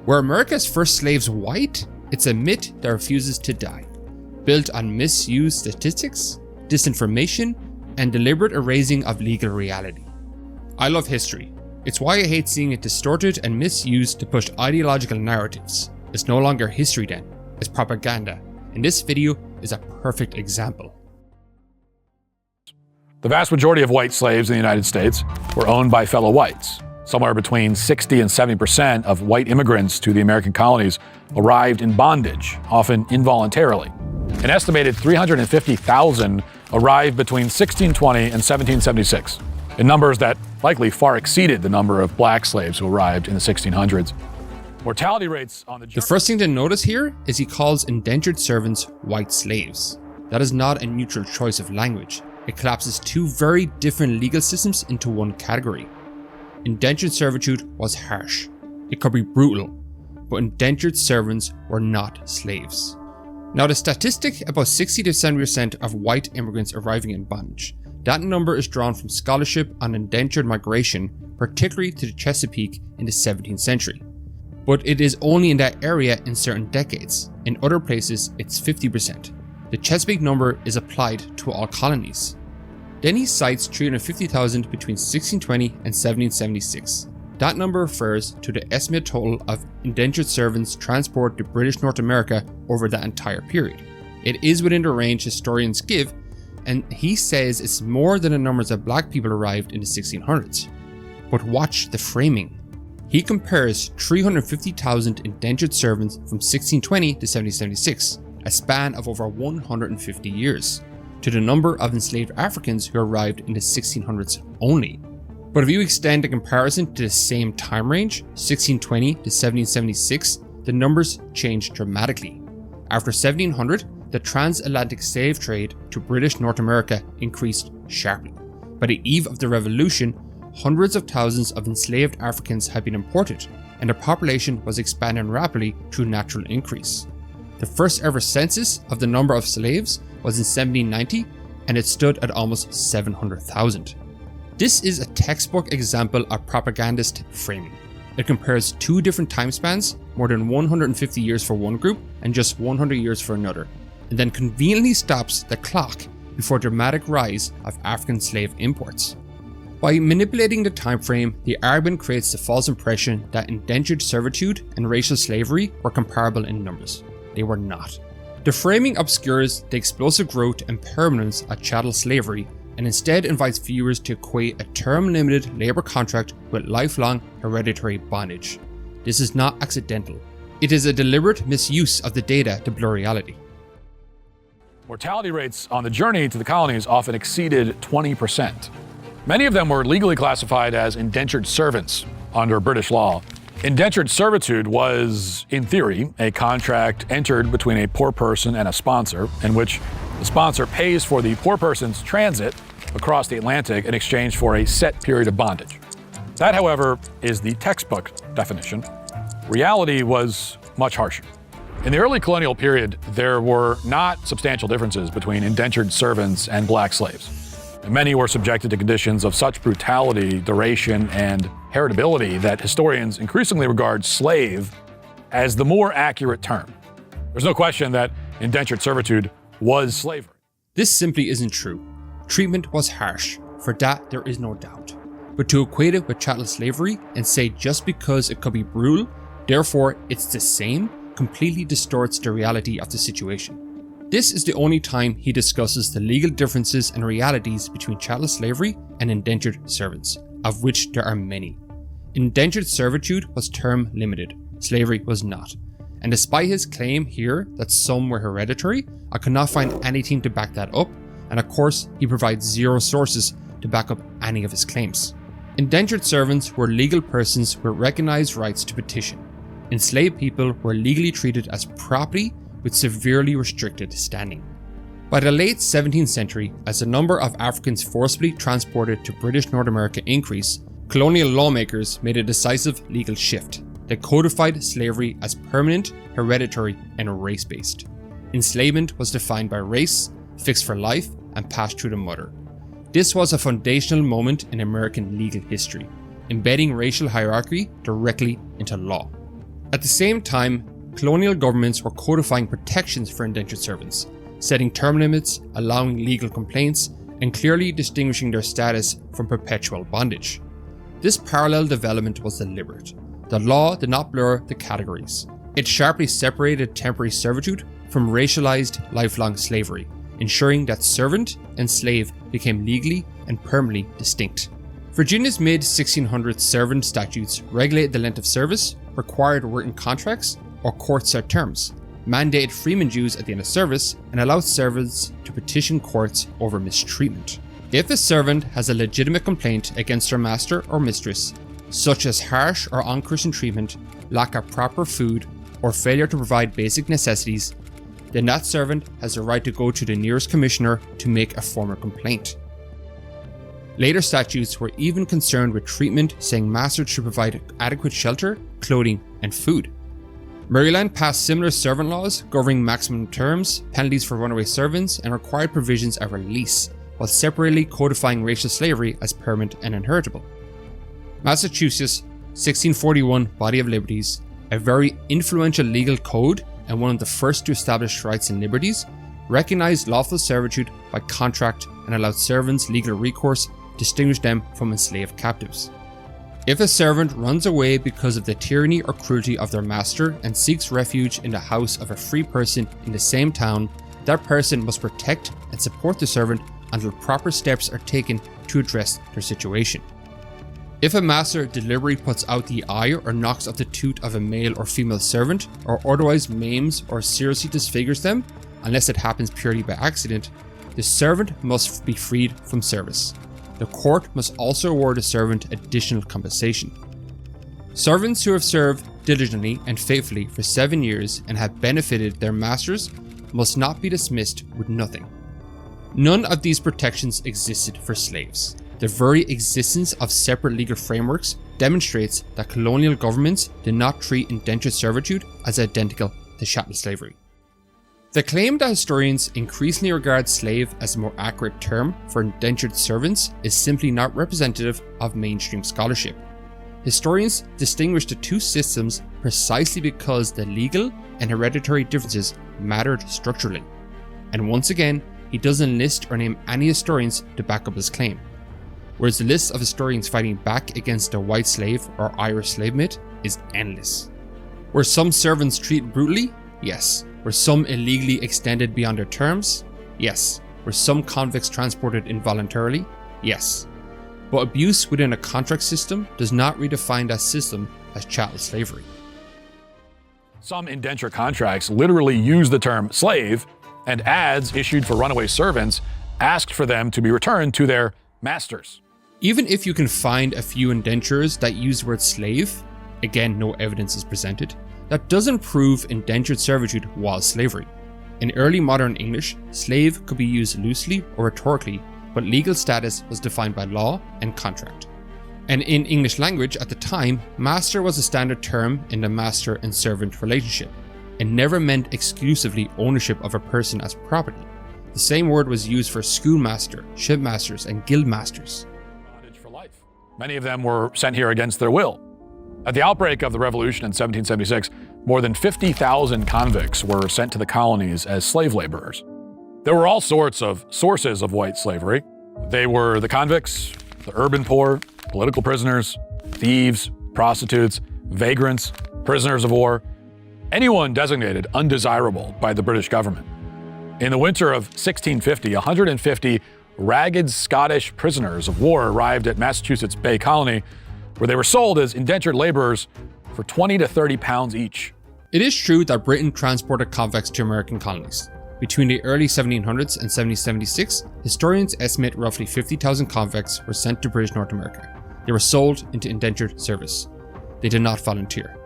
Were America's first slaves white? It's a myth that refuses to die, built on misused statistics, disinformation, and deliberate erasing of legal reality. I love history. It's why I hate seeing it distorted and misused to push ideological narratives. It's no longer history then, it's propaganda, and this video is a perfect example. The vast majority of white slaves in the United States were owned by fellow whites. Somewhere between 60 and 70% of white immigrants to the American colonies arrived in bondage, often involuntarily. An estimated 350,000 arrived between 1620 and 1776, in numbers that likely far exceeded the number of black slaves who arrived in the 1600s. Mortality rates on the first thing to notice here is he calls indentured servants white slaves. That is not a neutral choice of language. It collapses two very different legal systems into one category. Indentured servitude was harsh. It could be brutal, but indentured servants were not slaves. Now, the statistic about 60 to 70% of white immigrants arriving in bondage, that number is drawn from scholarship on indentured migration, particularly to the Chesapeake in the 17th century. But it is only in that area in certain decades. In other places, it's 50%. The Chesapeake number is applied to all colonies. Then he cites 350,000 between 1620 and 1776. That number refers to the estimated total of indentured servants transported to British North America over that entire period. It is within the range historians give, and he says it's more than the numbers of black people arrived in the 1600s. But watch the framing. He compares 350,000 indentured servants from 1620 to 1776, a span of over 150 years, to the number of enslaved Africans who arrived in the 1600s only. But if you extend the comparison to the same time range, 1620 to 1776, the numbers change dramatically. After 1700, the transatlantic slave trade to British North America increased sharply. By the eve of the Revolution, hundreds of thousands of enslaved Africans had been imported, and their population was expanding rapidly through natural increase. The first ever census of the number of slaves was in 1790, and it stood at almost 700,000. This is a textbook example of propagandist framing. It compares two different time spans, more than 150 years for one group and just 100 years for another, and then conveniently stops the clock before dramatic rise of African slave imports. By manipulating the time frame, the argument creates the false impression that indentured servitude and racial slavery were comparable in numbers. They were not. The framing obscures the explosive growth and permanence of chattel slavery and instead invites viewers to equate a term-limited labor contract with lifelong hereditary bondage. This is not accidental. It is a deliberate misuse of the data to blur reality. Mortality rates on the journey to the colonies often exceeded 20%. Many of them were legally classified as indentured servants under British law. Indentured servitude was, in theory, a contract entered between a poor person and a sponsor, in which the sponsor pays for the poor person's transit across the Atlantic in exchange for a set period of bondage. That, however, is the textbook definition. Reality was much harsher. In the early colonial period, there were not substantial differences between indentured servants and black slaves. Many were subjected to conditions of such brutality, duration, and heritability that historians increasingly regard slave as the more accurate term. There's no question that indentured servitude was slavery. This simply isn't true. Treatment was harsh, for that there is no doubt. But to equate it with chattel slavery and say just because it could be brutal, therefore it's the same, completely distorts the reality of the situation. This is the only time he discusses the legal differences and realities between chattel slavery and indentured servants, of which there are many. Indentured servitude was term limited, slavery was not. And despite his claim here that some were hereditary, I could not find anything to back that up, and of course he provides zero sources to back up any of his claims. Indentured servants were legal persons with recognized rights to petition. Enslaved people were legally treated as property with severely restricted standing. By the late 17th century, as the number of Africans forcibly transported to British North America increased, colonial lawmakers made a decisive legal shift. They codified slavery as permanent, hereditary, and race-based. Enslavement was defined by race, fixed for life, and passed through the mother. This was a foundational moment in American legal history, embedding racial hierarchy directly into law. At the same time, colonial governments were codifying protections for indentured servants, setting term limits, allowing legal complaints, and clearly distinguishing their status from perpetual bondage. This parallel development was deliberate. The law did not blur the categories. It sharply separated temporary servitude from racialized lifelong slavery, ensuring that servant and slave became legally and permanently distinct. Virginia's mid-1600s servant statutes regulated the length of service, required written contracts or court-set terms, mandated freeman dues at the end of service, and allowed servants to petition courts over mistreatment. If a servant has a legitimate complaint against their master or mistress, such as harsh or unchristian treatment, lack of proper food, or failure to provide basic necessities, then that servant has the right to go to the nearest commissioner to make a formal complaint. Later statutes were even concerned with treatment, saying masters should provide adequate shelter, clothing, and food. Maryland passed similar servant laws governing maximum terms, penalties for runaway servants, and required provisions of release, while separately codifying racial slavery as permanent and inheritable. Massachusetts' 1641 Body of Liberties, a very influential legal code and one of the first to establish rights and liberties, recognized lawful servitude by contract and allowed servants legal recourse, distinguished them from enslaved captives. If a servant runs away because of the tyranny or cruelty of their master and seeks refuge in the house of a free person in the same town, that person must protect and support the servant until proper steps are taken to address their situation. If a master deliberately puts out the eye or knocks off the tooth of a male or female servant, or otherwise maims or seriously disfigures them, unless it happens purely by accident, the servant must be freed from service. The court must also award the servant additional compensation. Servants who have served diligently and faithfully for 7 years and have benefited their masters must not be dismissed with nothing. None of these protections existed for slaves. The very existence of separate legal frameworks demonstrates that colonial governments did not treat indentured servitude as identical to chattel slavery. The claim that historians increasingly regard slave as a more accurate term for indentured servants is simply not representative of mainstream scholarship. Historians distinguish the two systems precisely because the legal and hereditary differences mattered structurally. And once again, he doesn't list or name any historians to back up his claim. Whereas the list of historians fighting back against the white slave or Irish slave myth is endless. Were some servants treated brutally? Yes. Were some illegally extended beyond their terms? Yes. Were some convicts transported involuntarily? Yes. But abuse within a contract system does not redefine that system as chattel slavery. Some indenture contracts literally use the term slave, and ads issued for runaway servants asked for them to be returned to their masters. Even if you can find a few indentures that use the word slave, again no evidence is presented, that doesn't prove indentured servitude was slavery. In early modern English, slave could be used loosely or rhetorically, but legal status was defined by law and contract. And in English language at the time, master was a standard term in the master and servant relationship, and never meant exclusively ownership of a person as property. The same word was used for schoolmaster, shipmasters, and guildmasters. Bondage for life. Many of them were sent here against their will. At the outbreak of the Revolution in 1776, more than 50,000 convicts were sent to the colonies as slave laborers. There were all sorts of sources of white slavery. They were the convicts, the urban poor, political prisoners, thieves, prostitutes, vagrants, prisoners of war, anyone designated undesirable by the British government. In the winter of 1650, 150 ragged Scottish prisoners of war arrived at Massachusetts Bay Colony, where they were sold as indentured laborers for 20 to 30 pounds each. It is true that Britain transported convicts to American colonies. Between the early 1700s and 1776, historians estimate roughly 50,000 convicts were sent to British North America. They were sold into indentured service. They did not volunteer.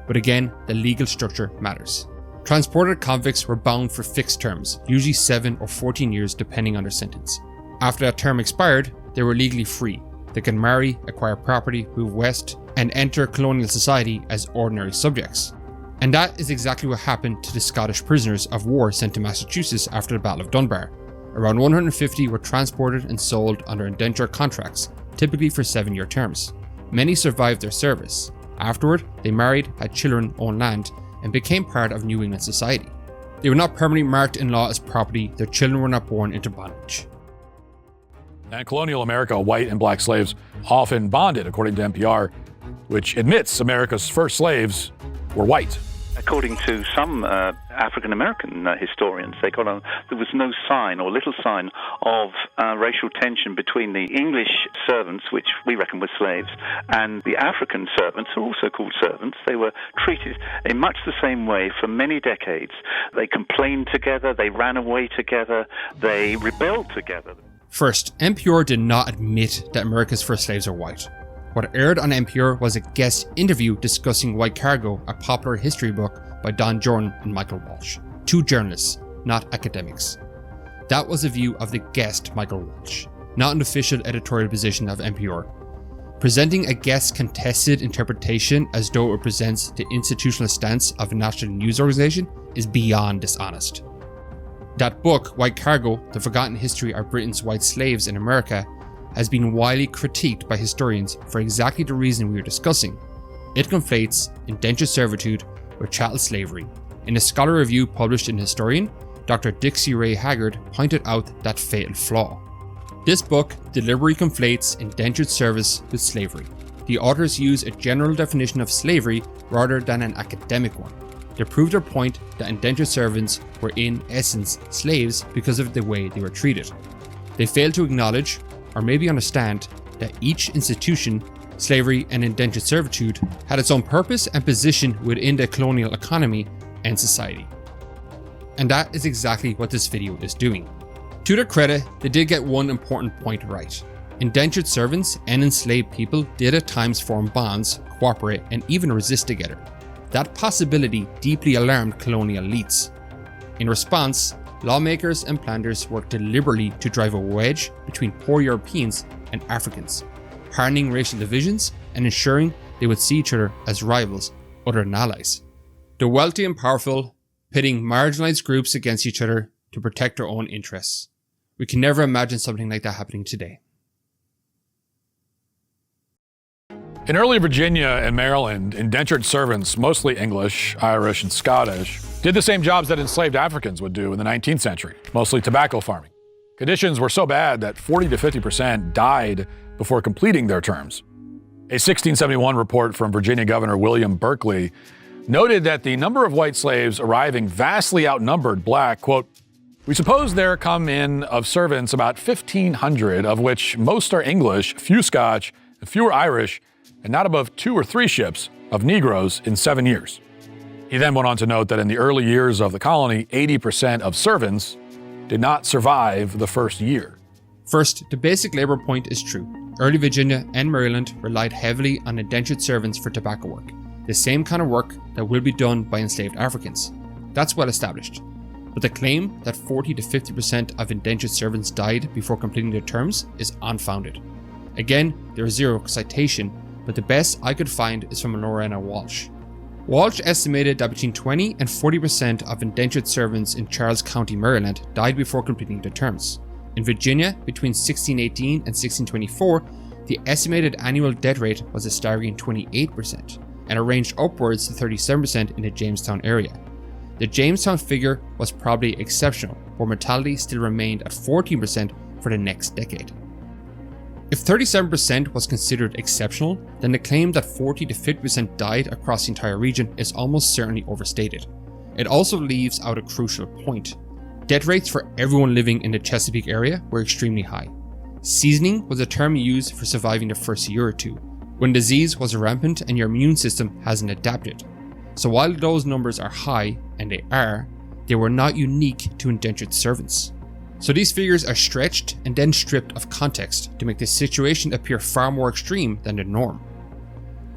But again, the legal structure matters. Transported convicts were bound for fixed terms, usually 7 or 14 years depending on their sentence. After that term expired, they were legally free. They could marry, acquire property, move west, and enter colonial society as ordinary subjects. And that is exactly what happened to the Scottish prisoners of war sent to Massachusetts after the Battle of Dunbar. Around 150 were transported and sold under indenture contracts, typically for 7-year terms. Many survived their service. Afterward, they married, had children, owned land, and became part of New England society. They were not permanently marked in law as property, their children were not born into bondage. In colonial America, white and black slaves often bonded, according to NPR, which admits America's first slaves were white. According to some African-American historians, there was no sign or little sign of racial tension between the English servants, which we reckon were slaves, and the African servants, who are also called servants. They were treated in much the same way for many decades. They complained together, they ran away together, they rebelled together. First, NPR did not admit that America's first slaves are white. What aired on NPR was a guest interview discussing White Cargo, a popular history book by Don Jordan and Michael Walsh, two journalists, not academics. That was the view of the guest Michael Walsh, not an official editorial position of NPR. Presenting a guest's contested interpretation as though it represents the institutional stance of a national news organization is beyond dishonest. That book, White Cargo, The Forgotten History of Britain's White Slaves in America, has been widely critiqued by historians for exactly the reason we are discussing. It conflates indentured servitude with chattel slavery. In a scholar review published in Historian, Dr. Dixie Ray Haggard pointed out that fatal flaw. This book deliberately conflates indentured service with slavery. The authors use a general definition of slavery rather than an academic one. They prove their point that indentured servants were in essence slaves because of the way they were treated. They fail to acknowledge, or maybe understand, that each institution, slavery and indentured servitude, had its own purpose and position within the colonial economy and society. And that is exactly what this video is doing. To their credit, they did get one important point right. Indentured servants and enslaved people did at times form bonds, cooperate, and even resist together. That possibility deeply alarmed colonial elites. In response, lawmakers and planners worked deliberately to drive a wedge between poor Europeans and Africans, hardening racial divisions and ensuring they would see each other as rivals other than allies. The wealthy and powerful pitting marginalized groups against each other to protect their own interests. We can never imagine something like that happening today. In early Virginia and Maryland, indentured servants, mostly English, Irish, and Scottish, did the same jobs that enslaved Africans would do in the 19th century, mostly tobacco farming. Conditions were so bad that 40 to 50% died before completing their terms. A 1671 report from Virginia Governor William Berkeley noted that the number of white slaves arriving vastly outnumbered black, quote, "We suppose there come in of servants about 1,500, of which most are English, few Scotch, and fewer Irish, and not above 2 or 3 ships of Negroes in 7 years. He then went on to note that in the early years of the colony, 80% of servants did not survive the first year. First, the basic labor point is true. Early Virginia and Maryland relied heavily on indentured servants for tobacco work, the same kind of work that will be done by enslaved Africans. That's well established. But the claim that 40 to 50% of indentured servants died before completing their terms is unfounded. Again, there is zero citation, but the best I could find is from Lorena Walsh. Walsh estimated that between 20 and 40% of indentured servants in Charles County, Maryland died before completing their terms. In Virginia, between 1618 and 1624, the estimated annual death rate was a staggering 28%, and it ranged upwards to 37% in the Jamestown area. The Jamestown figure was probably exceptional, where mortality still remained at 14% for the next decade. If 37% was considered exceptional, then the claim that 40 to 50% died across the entire region is almost certainly overstated. It also leaves out a crucial point. Death rates for everyone living in the Chesapeake area were extremely high. Seasoning was a term used for surviving the first year or two, when disease was rampant and your immune system hasn't adapted. So while those numbers are high, and they were not unique to indentured servants. So these figures are stretched and then stripped of context to make the situation appear far more extreme than the norm.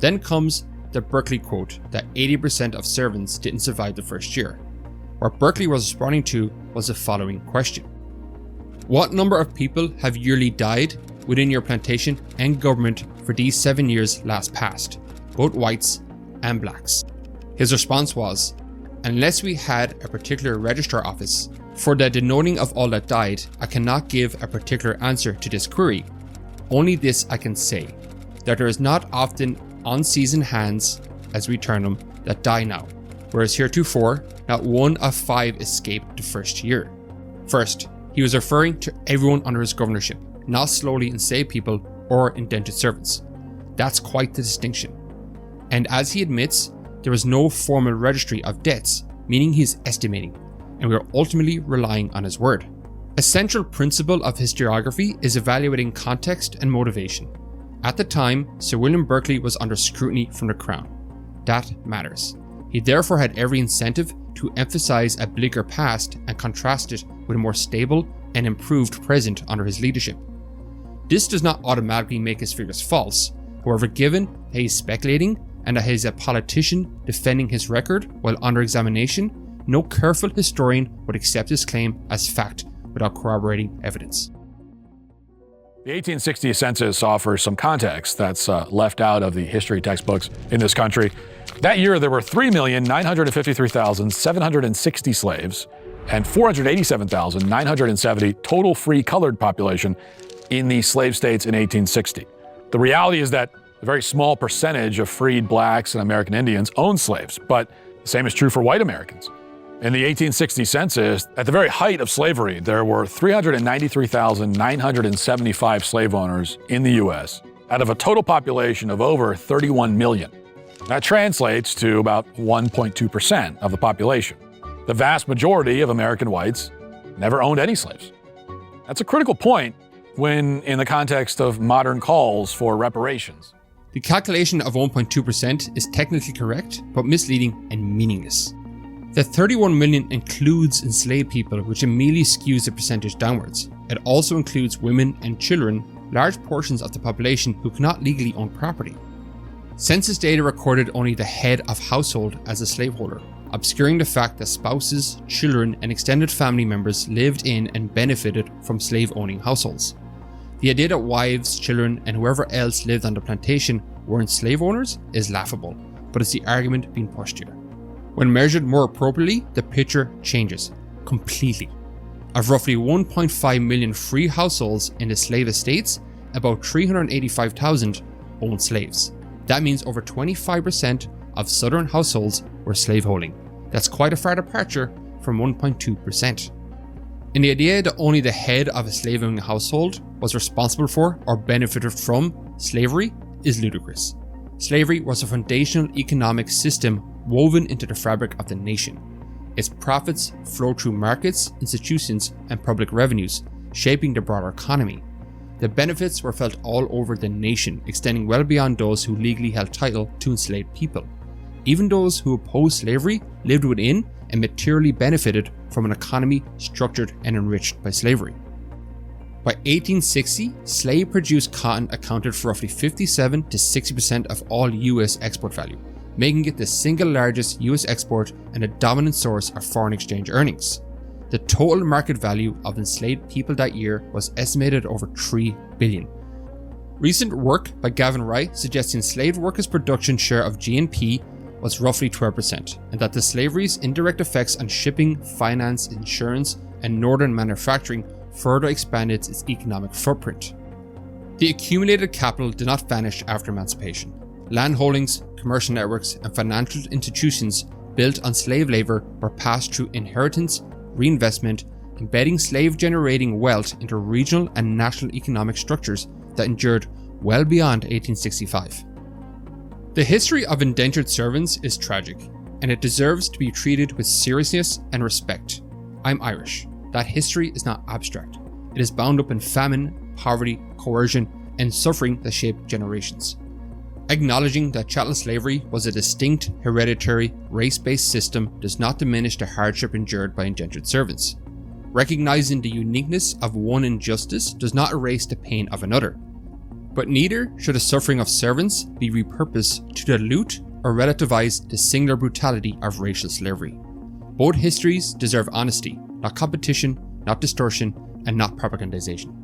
Then comes the Berkeley quote that 80% of servants didn't survive the first year. What Berkeley was responding to was the following question. What number of people have yearly died within your plantation and government for these 7 years last past, both whites and blacks? His response was, unless we had a particular registrar office for the denoting of all that died, I cannot give a particular answer to this query. Only this I can say, that there is not often unseasoned hands, as we term them, that die now, whereas heretofore, not 1 of 5 escaped the first year. First, he was referring to everyone under his governorship, not slowly enslaved people or indentured servants. That's quite the distinction. And as he admits, there was no formal registry of deaths, meaning he is estimating, and we are ultimately relying on his word. A central principle of historiography is evaluating context and motivation. At the time, Sir William Berkeley was under scrutiny from the Crown. That matters. He therefore had every incentive to emphasize a bleaker past and contrast it with a more stable and improved present under his leadership. This does not automatically make his figures false, however, given that he is speculating and that he is a politician defending his record while under examination, no careful historian would accept his claim as fact without corroborating evidence. The 1860 census offers some context that's left out of the history textbooks in this country. That year, there were 3,953,760 slaves and 487,970 total free colored population in the slave states in 1860. The reality is that a very small percentage of freed blacks and American Indians owned slaves, but the same is true for white Americans. In the 1860 census, at the very height of slavery, there were 393,975 slave owners in the U.S. out of a total population of over 31 million. That translates to about 1.2% of the population. The vast majority of American whites never owned any slaves. That's a critical point when in the context of modern calls for reparations. The calculation of 1.2% is technically correct, but misleading and meaningless. The 31 million includes enslaved people, which immediately skews the percentage downwards. It also includes women and children, large portions of the population who cannot legally own property. Census data recorded only the head of household as a slaveholder, obscuring the fact that spouses, children, and extended family members lived in and benefited from slave-owning households. The idea that wives, children, and whoever else lived on the plantation weren't slave owners is laughable, but it's the argument being pushed here. When measured more appropriately, the picture changes completely. Of roughly 1.5 million free households in the slave estates, about 385,000 owned slaves. That means over 25% of southern households were slaveholding. That's quite a far departure from 1.2%. And the idea that only the head of a slave-owning household was responsible for or benefited from slavery is ludicrous. Slavery was a foundational economic system woven into the fabric of the nation. Its profits flow through markets, institutions, and public revenues, shaping the broader economy. The benefits were felt all over the nation, extending well beyond those who legally held title to enslaved people. Even those who opposed slavery lived within and materially benefited from an economy structured and enriched by slavery. By 1860, slave-produced cotton accounted for roughly 57 to 60% of all US export value, making it the single largest US export and a dominant source of foreign exchange earnings. The total market value of enslaved people that year was estimated over $3 billion. Recent work by Gavin Wright suggests the enslaved workers' production share of GNP was roughly 12%, and that the slavery's indirect effects on shipping, finance, insurance, and northern manufacturing further expanded its economic footprint. The accumulated capital did not vanish after emancipation. Land holdings, commercial networks, and financial institutions built on slave labor were passed through inheritance, reinvestment, embedding slave-generating wealth into regional and national economic structures that endured well beyond 1865. The history of indentured servants is tragic, and it deserves to be treated with seriousness and respect. I'm Irish. That history is not abstract. It is bound up in famine, poverty, coercion, and suffering that shaped generations. Acknowledging that chattel slavery was a distinct, hereditary, race-based system does not diminish the hardship endured by indentured servants. Recognizing the uniqueness of one injustice does not erase the pain of another. But neither should the suffering of servants be repurposed to dilute or relativize the singular brutality of racial slavery. Both histories deserve honesty, not competition, not distortion, and not propagandization.